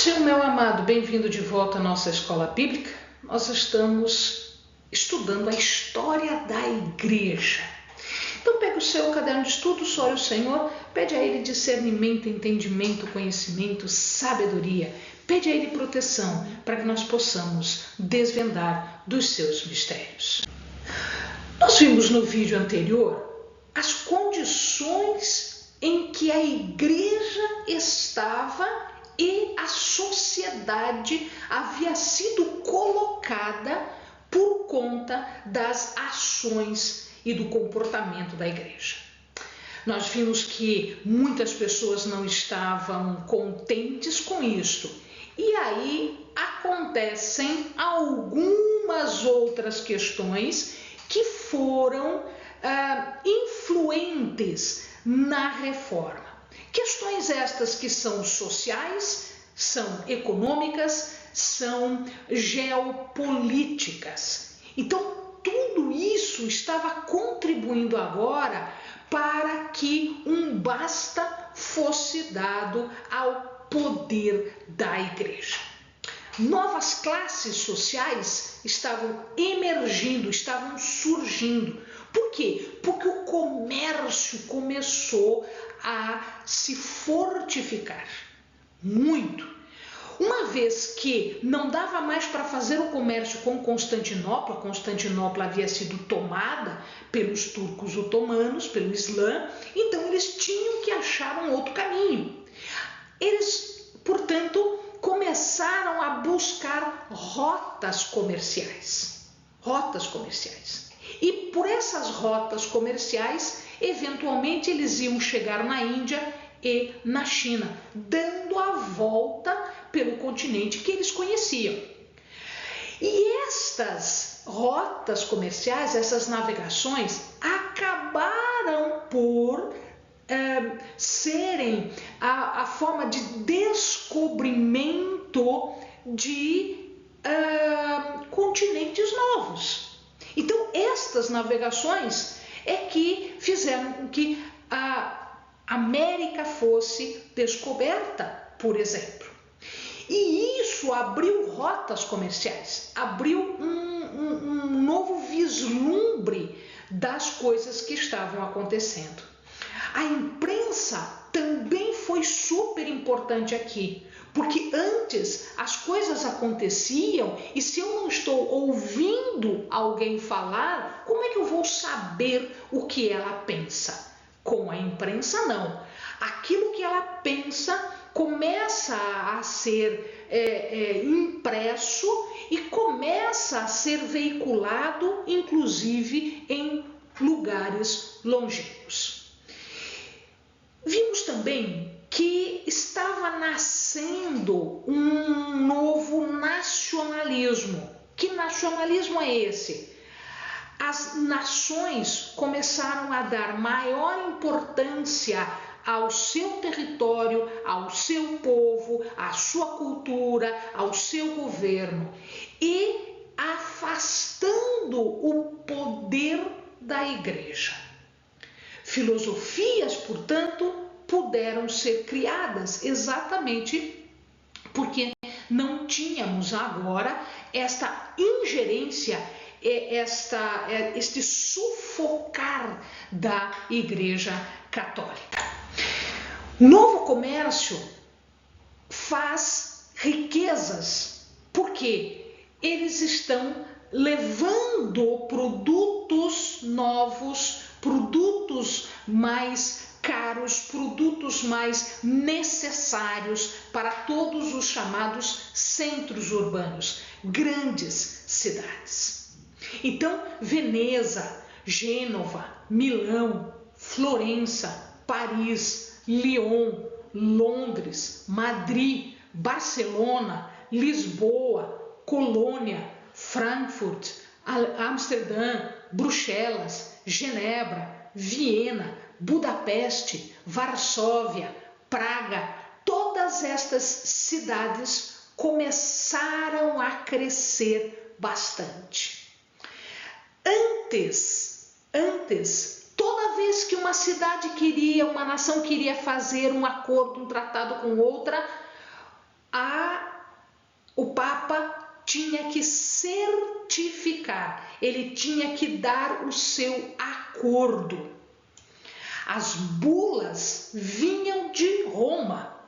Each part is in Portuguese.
Seu meu amado, bem-vindo de volta à nossa escola bíblica. Nós estamos estudando a história da igreja. Então pega o seu caderno de estudos, ore o Senhor, pede a Ele discernimento, entendimento, conhecimento, sabedoria. Pede a Ele proteção para que nós possamos desvendar dos seus mistérios. Nós vimos no vídeo anterior as condições em que a igreja estava e a sociedade havia sido colocada por conta das ações e do comportamento da igreja. Nós vimos que muitas pessoas não estavam contentes com isto. E aí acontecem algumas outras questões que foram influentes na reforma. Questões estas que são sociais, são econômicas, são geopolíticas. Então, tudo isso estava contribuindo agora para que um basta fosse dado ao poder da igreja. Novas classes sociais estavam emergindo, estavam surgindo. Por quê? Porque o comércio começou a se fortificar muito. Uma vez que não dava mais para fazer o comércio com Constantinopla havia sido tomada pelos turcos otomanos, pelo Islã, então eles tinham que achar um outro caminho. Eles, portanto, começaram a buscar rotas comerciais. E por essas rotas comerciais, eventualmente eles iam chegar na Índia e na China, dando a volta pelo continente que eles conheciam. E estas rotas comerciais, essas navegações, acabaram por serem a forma de descobrimento de continentes novos. Então, estas navegações é que fizeram com que a América fosse descoberta, por exemplo. E isso abriu rotas comerciais, abriu um novo vislumbre das coisas que estavam acontecendo. A imprensa também foi super importante aqui, porque antes as coisas aconteciam e se eu não estou ouvindo alguém falar, como é que eu vou saber o que ela pensa? Com a imprensa, não. Aquilo que ela pensa começa a ser impresso e começa a ser veiculado, inclusive em lugares longínquos. Vimos também que estava nascendo um novo nacionalismo. Que nacionalismo é esse? As nações começaram a dar maior importância ao seu território, ao seu povo, à sua cultura, ao seu governo e afastando o poder da igreja. Filosofias, portanto, puderam ser criadas exatamente porque não tínhamos agora esta ingerência, este sufocar da Igreja Católica. Novo comércio faz riquezas, porque eles estão levando produtos novos, produtos mais caros, produtos mais necessários para todos os chamados centros urbanos, grandes cidades. Então, Veneza, Gênova, Milão, Florença, Paris, Lyon, Londres, Madrid, Barcelona, Lisboa, Colônia, Frankfurt, Amsterdã, Bruxelas, Genebra, Viena, Budapeste, Varsóvia, Praga, todas estas cidades começaram a crescer bastante. Antes, toda vez que uma cidade queria, uma nação queria fazer um acordo, um tratado com outra, a o Papa tinha que certificar, ele tinha que dar o seu acordo. As bulas vinham de Roma.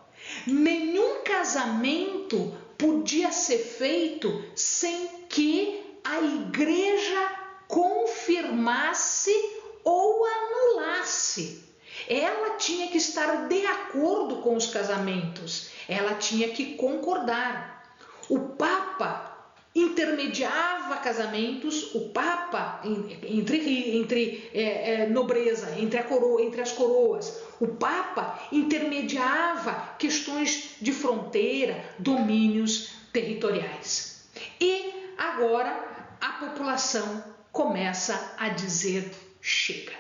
Nenhum casamento podia ser feito sem que a igreja confirmasse ou anulasse. Ela tinha que estar de acordo com os casamentos, ela tinha que concordar. O Papa intermediava casamentos, o Papa entre nobreza, entre as coroas. O Papa intermediava questões de fronteira, domínios territoriais. E agora a população começa a dizer chega.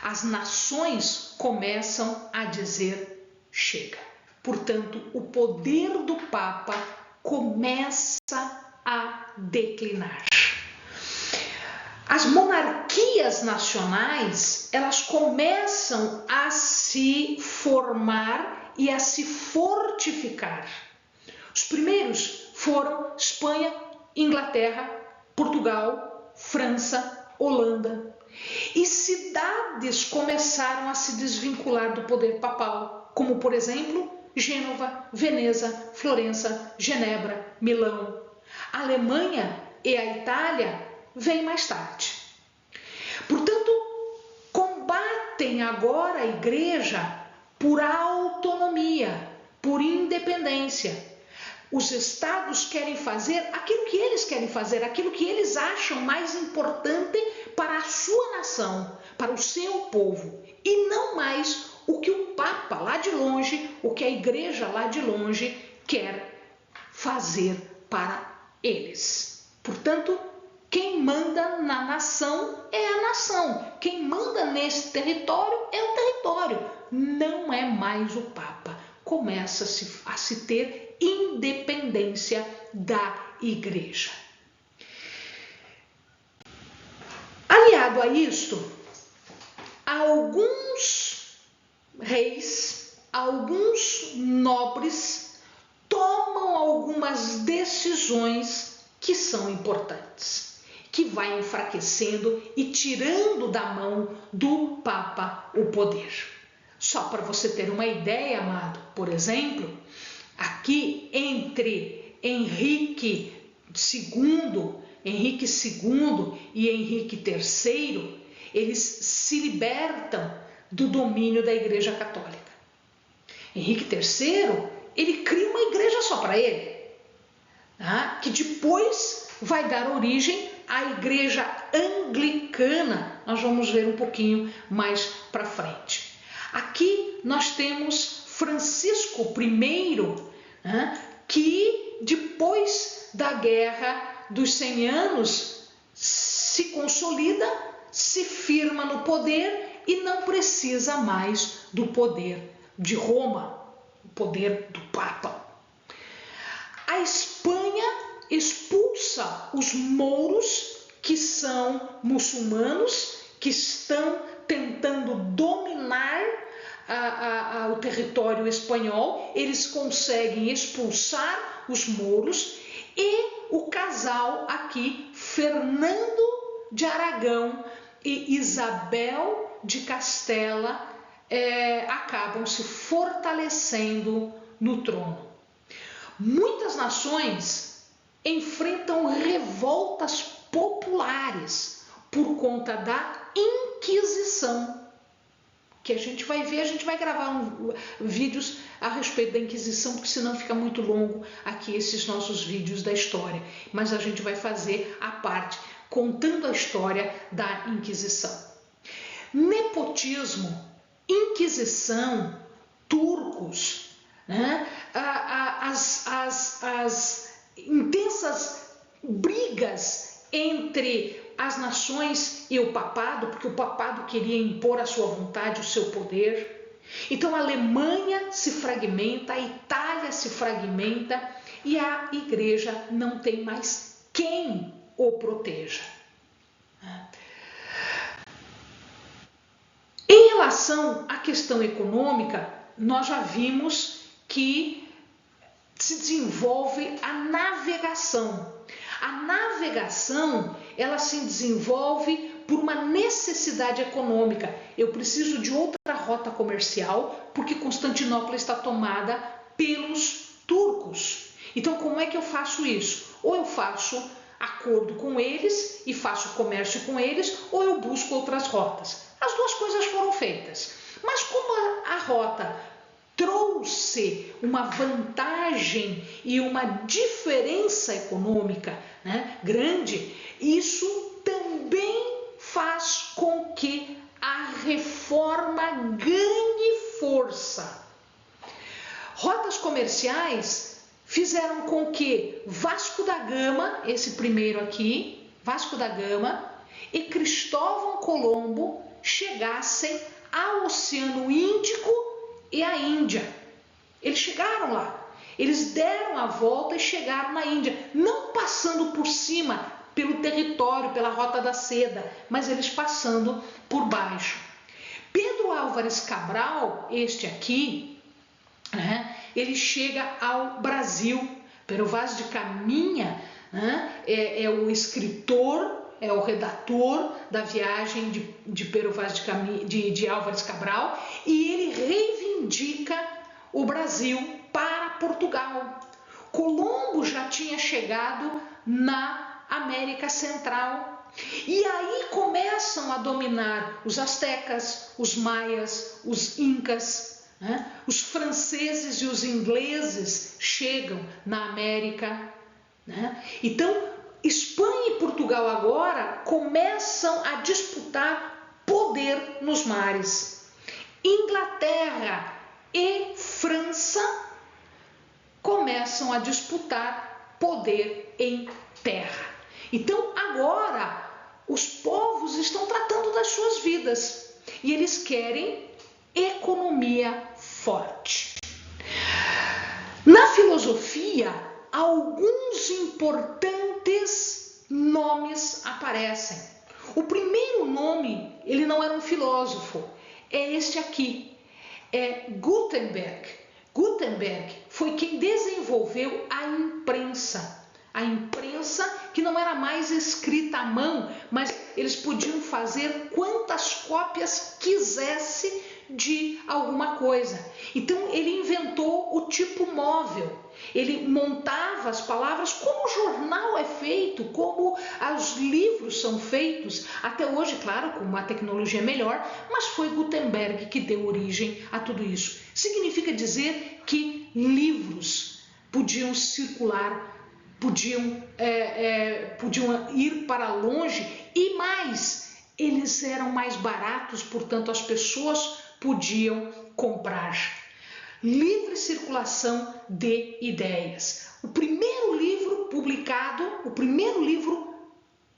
As nações começam a dizer chega. Portanto, o poder do Papa começa a declinar. As monarquias nacionais, elas começam a se formar e a se fortificar. Os primeiros foram Espanha, Inglaterra, Portugal, França, Holanda. E cidades começaram a se desvincular do poder papal, como por exemplo Gênova, Veneza, Florença, Genebra, Milão. A Alemanha e a Itália vêm mais tarde. Portanto, combatem agora a igreja por autonomia, por independência. Os estados querem fazer aquilo que eles querem fazer, aquilo que eles acham mais importante para a sua nação, para o seu povo, e não mais o que o Papa lá de longe, o que a igreja lá de longe quer fazer para eles. Portanto, quem manda na nação é a nação, quem manda nesse território é o território, não é mais o Papa. Começa-se a se ter independência da igreja. Aliado a isto, alguns reis, alguns nobres tomam algumas decisões que são importantes, que vai enfraquecendo e tirando da mão do Papa o poder. Só para você ter uma ideia, amado, por exemplo, aqui entre Henrique II e Henrique III, eles se libertam do domínio da Igreja Católica. Henrique III, ele cria uma igreja só para ele, tá? Que depois vai dar origem à Igreja Anglicana. Nós vamos ver um pouquinho mais para frente. Aqui nós temos Francisco I, que depois da Guerra dos 100 Anos se consolida, se firma no poder e não precisa mais do poder de Roma, o poder do Papa. A Espanha expulsa os mouros, que são muçulmanos, que estão tentando dominar o território espanhol. Eles conseguem expulsar os mouros e o casal aqui, Fernando de Aragão e Isabel de Castela, acabam se fortalecendo no trono. Muitas nações enfrentam revoltas populares por conta da Inquisição, que a gente vai ver, a gente vai gravar vídeos a respeito da Inquisição, porque senão fica muito longo aqui esses nossos vídeos da história, mas a gente vai fazer a parte contando a história da Inquisição. Nepotismo, Inquisição, turcos, né? As intensas brigas entre as nações e o papado, porque o papado queria impor a sua vontade, o seu poder. Então a Alemanha se fragmenta, a Itália se fragmenta e a igreja não tem mais quem o proteja. Em relação à questão econômica, nós já vimos que se desenvolve a navegação. A navegação, ela se desenvolve por uma necessidade econômica. Eu preciso de outra rota comercial porque Constantinopla está tomada pelos turcos. Então, como é que eu faço isso? Ou eu faço acordo com eles e faço comércio com eles, ou eu busco outras rotas. As duas coisas foram feitas. Mas como a rota trouxe uma vantagem e uma diferença econômica, né, grande, isso também faz com que a reforma ganhe força. Rotas comerciais fizeram com que Vasco da Gama, esse primeiro aqui, Vasco da Gama e Cristóvão Colombo chegassem ao Oceano Índico e à Índia. Eles chegaram lá, eles deram a volta e chegaram na Índia, não passando por cima, pelo território, pela Rota da Seda, mas eles passando por baixo. Pedro Álvares Cabral, este aqui, né, ele chega ao Brasil. Pero Vaz de Caminha, né, é o escritor, é o redator da viagem de Pero Vaz de Álvares Cabral, e ele reivindica o Brasil para Portugal. Colombo já tinha chegado na América Central. E aí começam a dominar os astecas, os maias, os incas, né? Os franceses e os ingleses chegam na América, né? Então, Espanha e Portugal agora começam a disputar poder nos mares. Inglaterra e França começam a disputar poder em terra. Então, agora, os povos estão tratando das suas vidas e eles querem economia forte. Na filosofia, alguns importantes nomes aparecem. O primeiro nome, ele não era um filósofo, é este aqui, é Gutenberg. Gutenberg foi quem desenvolveu a imprensa. A imprensa que não era mais escrita à mão, mas eles podiam fazer quantas cópias quisesse de alguma coisa. Então ele inventou o tipo móvel. Ele montava as palavras como o jornal é feito, como os livros são feitos. Até hoje, claro, com uma tecnologia melhor, mas foi Gutenberg que deu origem a tudo isso. Significa dizer que livros podiam circular, podiam ir para longe e mais, eles eram mais baratos, portanto as pessoas podiam comprar. Livre circulação de ideias. O primeiro livro publicado, o primeiro livro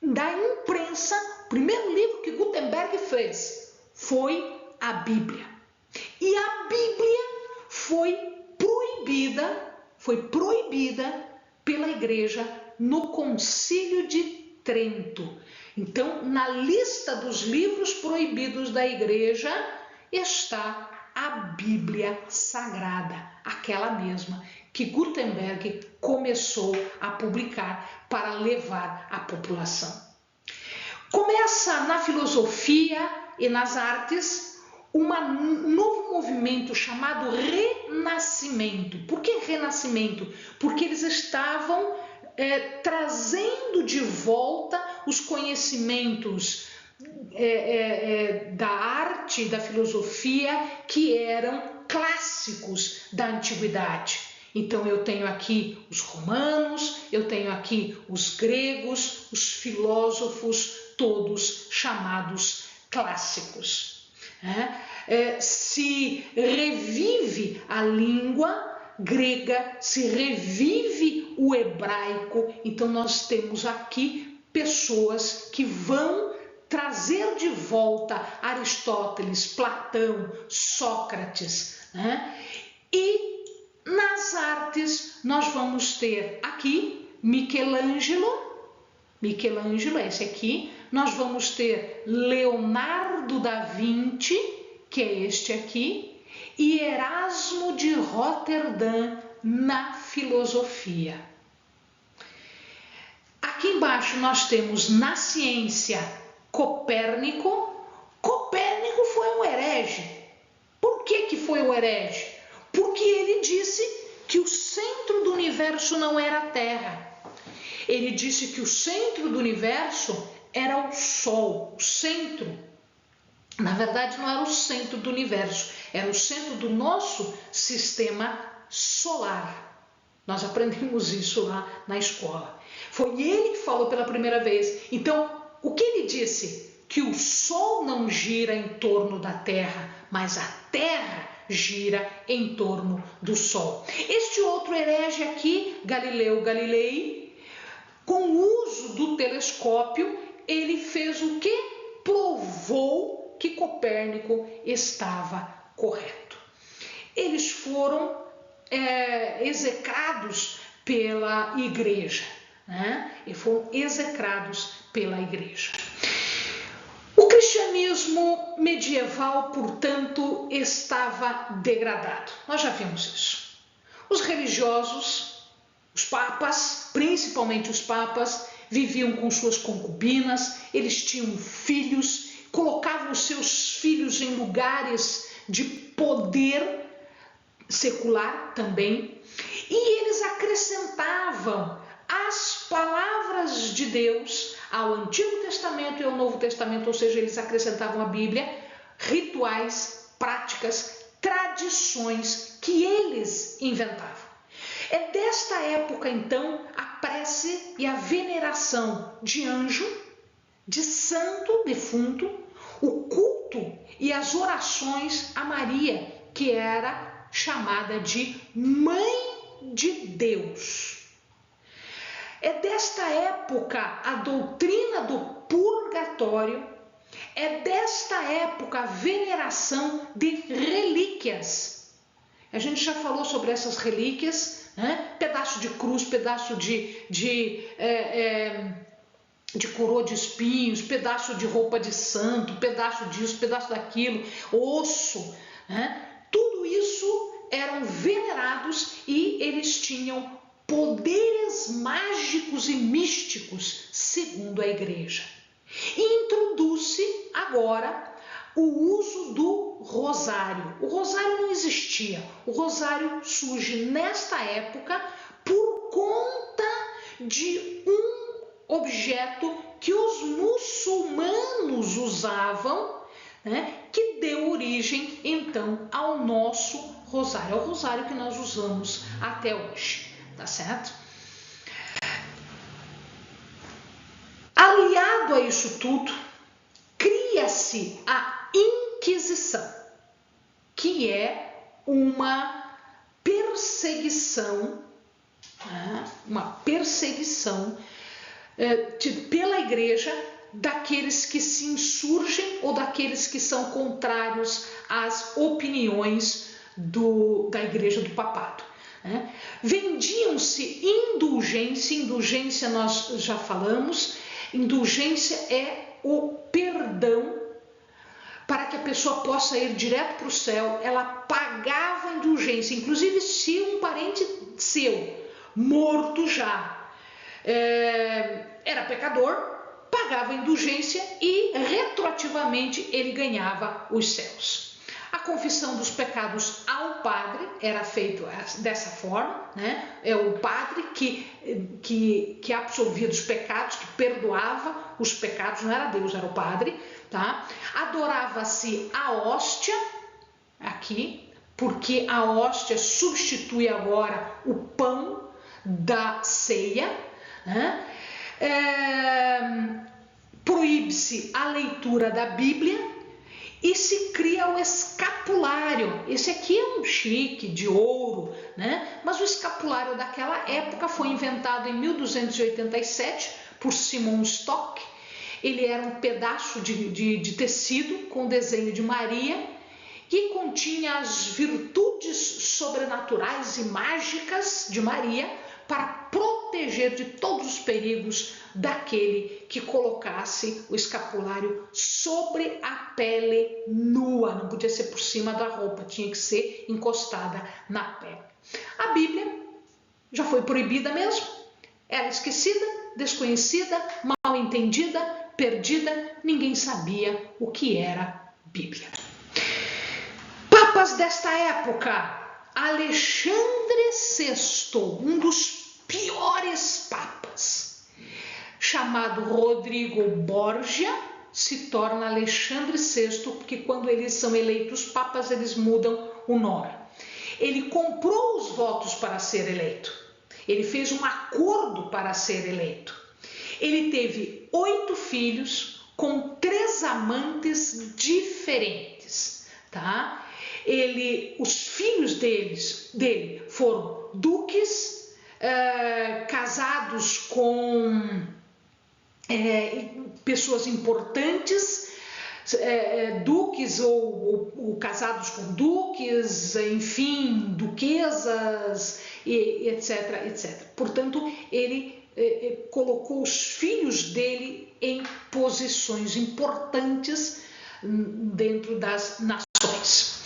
da imprensa, o primeiro livro que Gutenberg fez foi a Bíblia. E a Bíblia foi proibida pela Igreja no Concílio de Trento. Então, na lista dos livros proibidos da Igreja está a Bíblia Sagrada, aquela mesma que Gutenberg começou a publicar para levar à população. Começa na filosofia e nas artes um novo movimento chamado Renascimento. Por que Renascimento? Porque eles estavam trazendo de volta os conhecimentos da arte, da filosofia, que eram clássicos da antiguidade. Então eu tenho aqui os romanos, eu tenho aqui os gregos, os filósofos, todos chamados clássicos. Se revive a língua grega, se revive o hebraico. Então nós temos aqui pessoas que vão trazer de volta Aristóteles, Platão, Sócrates, né? E nas artes nós vamos ter aqui Michelangelo, esse aqui. Nós vamos ter Leonardo da Vinci, que é este aqui, e Erasmo de Roterdã, na filosofia. Aqui embaixo nós temos na ciência Copérnico. Copérnico foi um herege. Por que foi um herege? Porque ele disse que o centro do universo não era a Terra. Ele disse que o centro do universo era o Sol, o centro. Na verdade, não era o centro do universo, era o centro do nosso sistema solar. Nós aprendemos isso lá na escola. Foi ele que falou pela primeira vez. Então, o que ele disse? Que o Sol não gira em torno da Terra, mas a Terra gira em torno do Sol. Este outro herege aqui, Galileu Galilei, com o uso do telescópio, ele fez o quê? Provou que Copérnico estava correto. Eles foram execrados pela igreja, né? E foram execrados pela igreja. O cristianismo medieval, portanto, estava degradado. Nós já vimos isso. Os religiosos, os papas, principalmente os papas, viviam com suas concubinas, eles tinham filhos, colocavam os seus filhos em lugares de poder secular também, e eles acrescentavam as palavras de Deus ao Antigo Testamento e ao Novo Testamento, ou seja, eles acrescentavam à Bíblia rituais, práticas, tradições que eles inventavam. É desta época, então, a prece e a veneração de anjo, de santo defunto, o culto e as orações a Maria, que era chamada de Mãe de Deus. É desta época a doutrina do purgatório, é desta época a veneração de relíquias. A gente já falou sobre essas relíquias, né? Pedaço de cruz, pedaço de coroa de espinhos, pedaço de roupa de santo, pedaço disso, pedaço daquilo, osso, né? Tudo isso eram venerados e eles tinham poderes mágicos e místicos, segundo a igreja. E introduz-se agora o uso do rosário. O rosário não existia. O rosário surge nesta época por conta de um objeto que os muçulmanos usavam, né, que deu origem então ao nosso rosário, ao rosário que nós usamos até hoje. Tá certo? Aliado a isso tudo, cria-se a Inquisição, que é uma perseguição, pela igreja daqueles que se insurgem ou daqueles que são contrários às opiniões da igreja do papado. Vendiam-se indulgência nós já falamos, indulgência é o perdão para que a pessoa possa ir direto para o céu. Ela pagava indulgência, inclusive se um parente seu, morto já, era pecador, pagava indulgência e retroativamente ele ganhava os céus. A confissão dos pecados ao padre era feita dessa forma, né? É o padre que absolvia dos pecados, que perdoava os pecados, não era Deus, era o padre, tá? Adorava-se a hóstia, aqui, porque a hóstia substitui agora o pão da ceia, né? Proíbe-se a leitura da Bíblia, e se cria o escapulário. Esse aqui é um chique de ouro, né? Mas o escapulário daquela época foi inventado em 1287 por Simon Stock. Ele era um pedaço de tecido com desenho de Maria que continha as virtudes sobrenaturais e mágicas de Maria para proteger de todos os perigos daquele que colocasse o escapulário sobre a pele nua. Não podia ser por cima da roupa, tinha que ser encostada na pele. A Bíblia já foi proibida mesmo, era esquecida, desconhecida, mal entendida, perdida, ninguém sabia o que era Bíblia. Papas desta época, Alexandre VI, um dos piores papas, chamado Rodrigo Borgia, se torna Alexandre VI, porque quando eles são eleitos papas, eles mudam o nome. Ele comprou os votos para ser eleito. Ele fez um acordo para ser eleito. Ele teve 8 filhos com 3 amantes diferentes, tá? Os filhos dele foram duques, casados com pessoas importantes, duques ou casados com duques, enfim, duquesas, etc, etc. Portanto, ele colocou os filhos dele em posições importantes dentro das nações.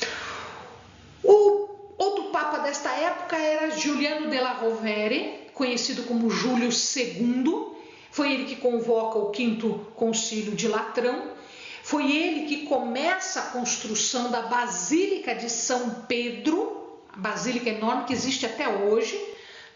O outro papa desta época era Giuliano della Rovere, conhecido como Júlio II. Foi ele que convoca o 5º Concílio de Latrão. Foi ele que começa a construção da Basílica de São Pedro, a basílica enorme que existe até hoje,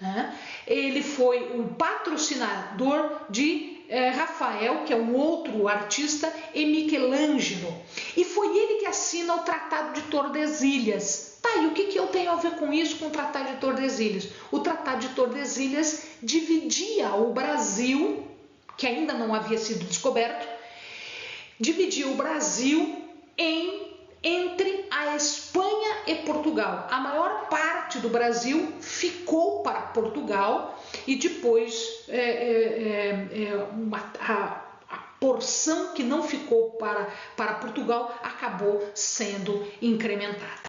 né? Ele foi um patrocinador de Rafael, que é um outro artista, e Michelangelo. E foi ele que assina o Tratado de Tordesilhas. Tá, e o que eu tenho a ver com isso, com o Tratado de Tordesilhas? O Tratado de Tordesilhas dividia o Brasil, que ainda não havia sido descoberto, dividia o Brasil entre a Espanha e Portugal. A maior parte do Brasil ficou para Portugal e depois a porção que não ficou para Portugal acabou sendo incrementada.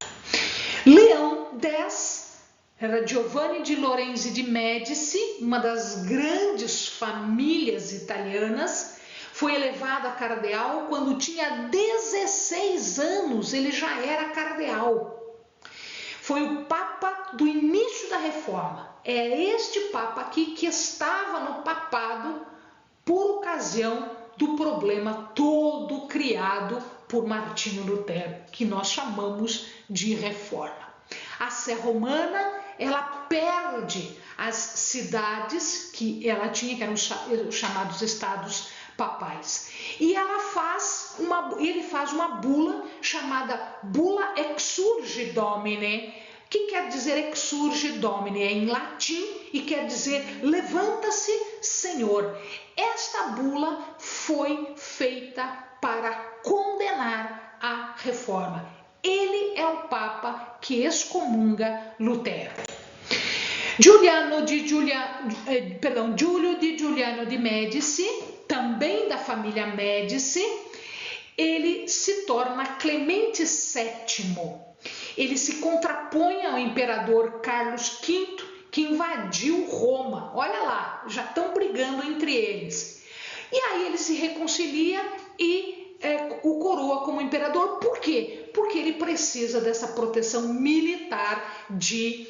Leão X era Giovanni di Lorenzi de Médici, uma das grandes famílias italianas. Foi elevado a cardeal quando tinha 16 anos, ele já era cardeal. Foi o papa do início da reforma. É este papa aqui que estava no papado por ocasião do problema todo criado por Martinho Lutero, que nós chamamos de reforma. A Sé Romana, ela perde as cidades que ela tinha, que eram os chamados estados papais. E ele faz uma bula chamada Bula Exsurge Domine. O que quer dizer Exsurge Domine? É em latim e quer dizer levanta-se, Senhor. Esta bula foi feita para condenar a reforma. Ele é o Papa que excomunga Lutero. Giulio di Giuliano de Médici, também da família Médici, ele se torna Clemente VII. Ele se contrapõe ao imperador Carlos V, que invadiu Roma. Olha lá, já estão brigando entre eles. E aí ele se reconcilia e o coroa como imperador. Por quê? Porque ele precisa dessa proteção militar de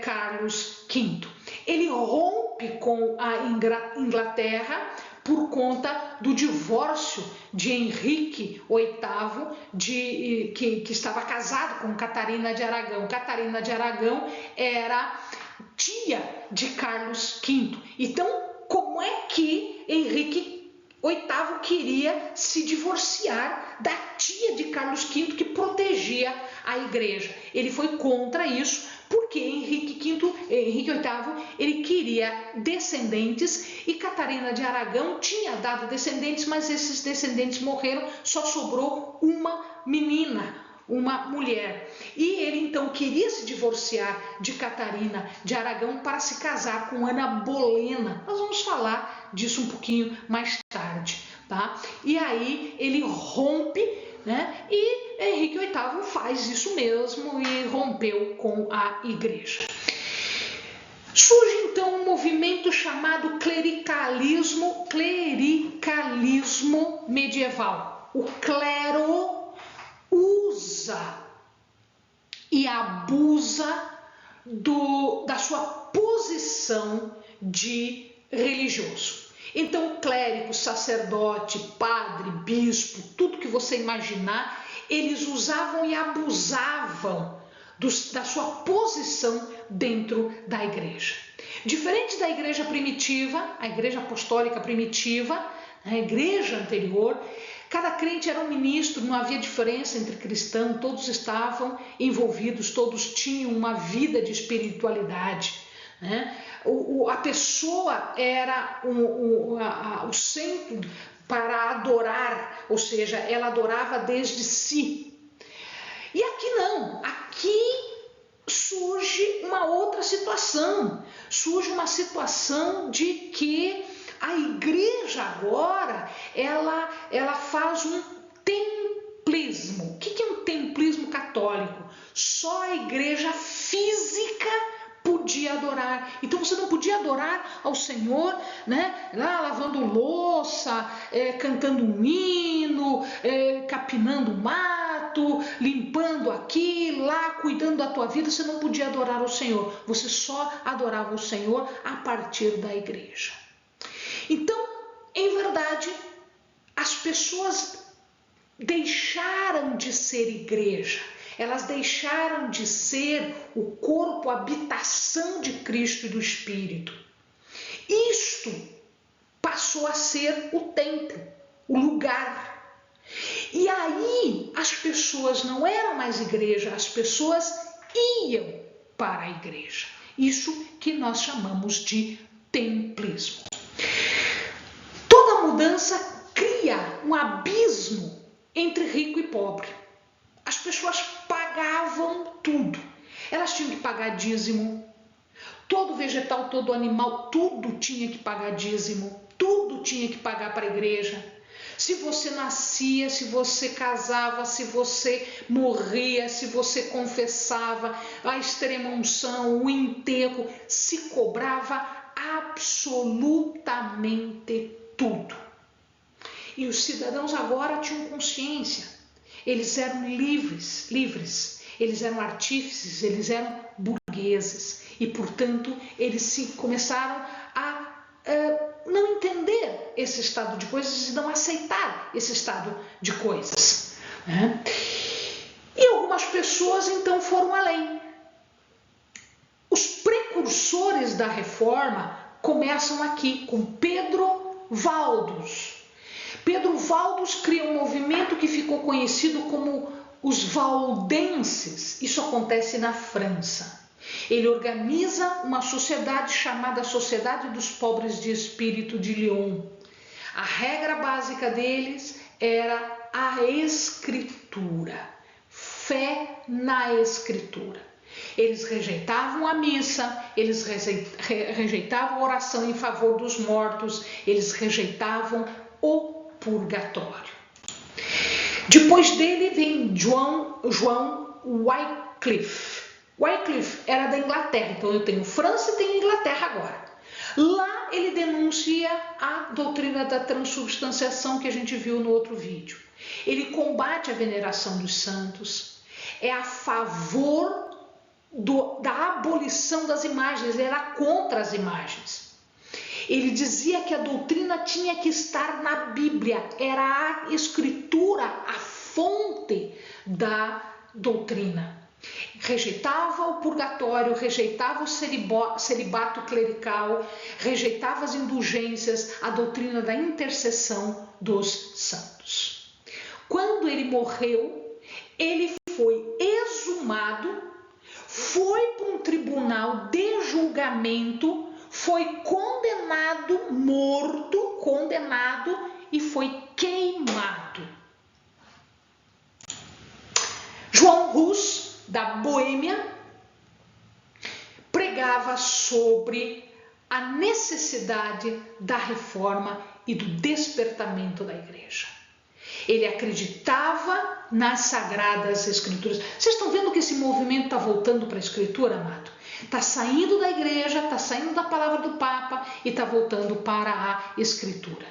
Carlos V. Ele rompe com a Inglaterra por conta do divórcio de Henrique VIII, que estava casado com Catarina de Aragão. Catarina de Aragão era tia de Carlos V. Então, como é que Henrique VIII queria se divorciar da tia de Carlos V que protegia a igreja? Ele foi contra isso, porque Henrique VIII ele queria descendentes e Catarina de Aragão tinha dado descendentes, mas esses descendentes morreram, só sobrou uma menina, uma mulher. E ele então queria se divorciar de Catarina de Aragão para se casar com Ana Bolena. Nós vamos falar disso um pouquinho mais tarde, tá? E aí ele rompe, né? E Henrique VIII faz isso mesmo e rompeu com a igreja. Surge então um movimento chamado clericalismo medieval. O clero usa e abusa da sua posição de religioso. Então, clérigo, sacerdote, padre, bispo, tudo que você imaginar, eles usavam e abusavam da sua posição dentro da igreja. Diferente da igreja primitiva, a igreja apostólica primitiva, a igreja anterior, cada crente era um ministro, não havia diferença entre cristãos, todos estavam envolvidos, todos tinham uma vida de espiritualidade, né? A pessoa era o centro para adorar, ou seja, ela adorava desde si. E aqui não, aqui surge uma outra situação, surge uma situação de que a igreja agora, ela faz um templismo. O que é um templismo católico? Só a igreja física podia adorar. Então você não podia adorar ao Senhor, né? Lá lavando louça, cantando um hino, capinando mato, limpando aqui, lá, cuidando da tua vida. Você não podia adorar ao Senhor. Você só adorava o Senhor a partir da igreja. Então, em verdade, as pessoas deixaram de ser igreja, elas deixaram de ser o corpo, a habitação de Cristo e do Espírito. Isto passou a ser o templo, o lugar. E aí as pessoas não eram mais igreja, as pessoas iam para a igreja. Isso que nós chamamos de templismo. Toda mudança cria um abismo entre rico e pobre. As pessoas pagavam tudo. Elas tinham que pagar dízimo. Todo vegetal, todo animal, tudo tinha que pagar dízimo. Tudo tinha que pagar para a igreja. Se você nascia, se você casava, se você morria, se você confessava, a extrema-unção, o enterro, se cobrava absolutamente tudo. E os cidadãos agora tinham consciência. Eles eram livres, eles eram artífices, eles eram burgueses. E, portanto, eles começaram a não entender esse estado de coisas e não aceitar esse estado de coisas. Né? E algumas pessoas, então, foram além. Os precursores da reforma começam aqui com Pedro Valdos. Pedro Valdos cria um movimento que ficou conhecido como os valdenses. Isso acontece na França. Ele organiza uma sociedade chamada Sociedade dos Pobres de Espírito de Lyon. A regra básica deles era a escritura, fé na escritura. Eles rejeitavam a missa, eles rejeitavam a oração em favor dos mortos, eles rejeitavam o purgatório. Depois dele vem João Wycliffe. Wycliffe era da Inglaterra, então eu tenho França e tenho Inglaterra agora. Lá ele denuncia a doutrina da transubstanciação que a gente viu no outro vídeo. Ele combate a veneração dos santos, é a favor da abolição das imagens, ele era contra as imagens. Ele dizia que a doutrina tinha que estar na Bíblia, era a escritura a fonte da doutrina. Rejeitava o purgatório, rejeitava o celibato clerical, rejeitava as indulgências, a doutrina da intercessão dos santos. Quando ele morreu, ele foi exumado, foi para um tribunal de julgamento, foi condenado e foi queimado. João Hus, da Boêmia, pregava sobre a necessidade da reforma e do despertamento da igreja. Ele acreditava nas Sagradas Escrituras. Vocês estão vendo que esse movimento está voltando para a Escritura, amado? Está saindo da igreja, está saindo da palavra do Papa e está voltando para a Escritura.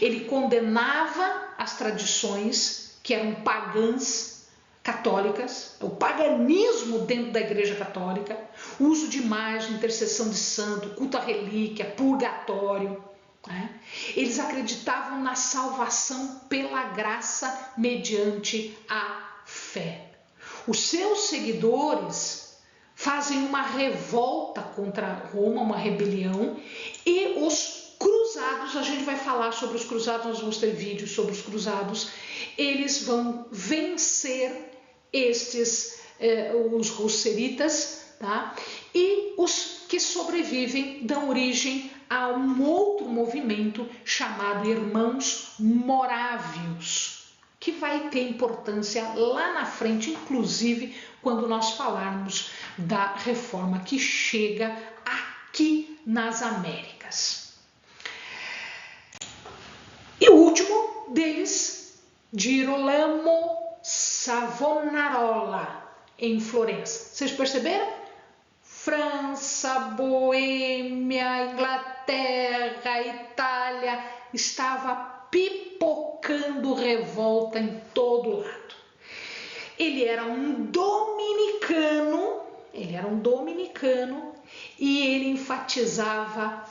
Ele condenava as tradições que eram pagãs, católicas, o paganismo dentro da Igreja Católica, o uso de imagem, intercessão de santo, culto à relíquia, purgatório. Né? Eles acreditavam na salvação pela graça mediante a fé. Os seus seguidores fazem uma revolta contra Roma, uma rebelião, e os cruzados, a gente vai falar sobre os cruzados, nós vamos ter vídeos sobre os cruzados, eles vão vencer os russeritas, tá? E os que sobrevivem dão origem a um outro movimento chamado Irmãos Morávios, que vai ter importância lá na frente, inclusive quando nós falarmos da reforma que chega aqui nas Américas. E o último deles, Girolamo Savonarola, em Florença. Vocês perceberam? França, Boêmia, Inglaterra, Itália, estava pipocando revolta em todo lado. Ele era um dominicano e ele enfatizava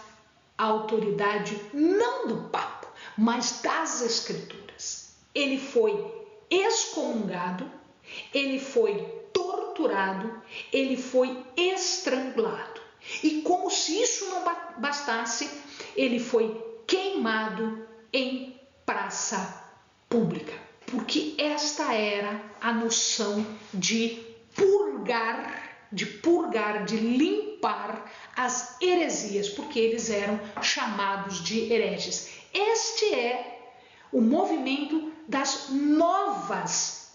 a autoridade não do Papa, mas das Escrituras. Ele foi excomungado, ele foi torturado, ele foi estrangulado. E como se isso não bastasse, ele foi queimado em praça pública. Porque esta era a noção de purgar, de limpar as heresias, porque eles eram chamados de hereges. Este é o movimento das novas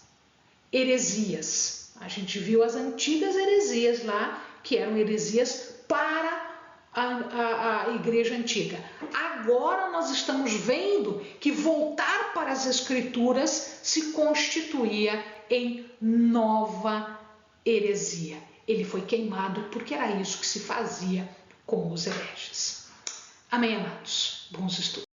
heresias. A gente viu as antigas heresias lá, que eram heresias para a igreja antiga. Agora nós estamos vendo que voltar para as Escrituras se constituía em nova heresia. Ele foi queimado porque era isso que se fazia com os hereges. Amém, amados? Bons estudos.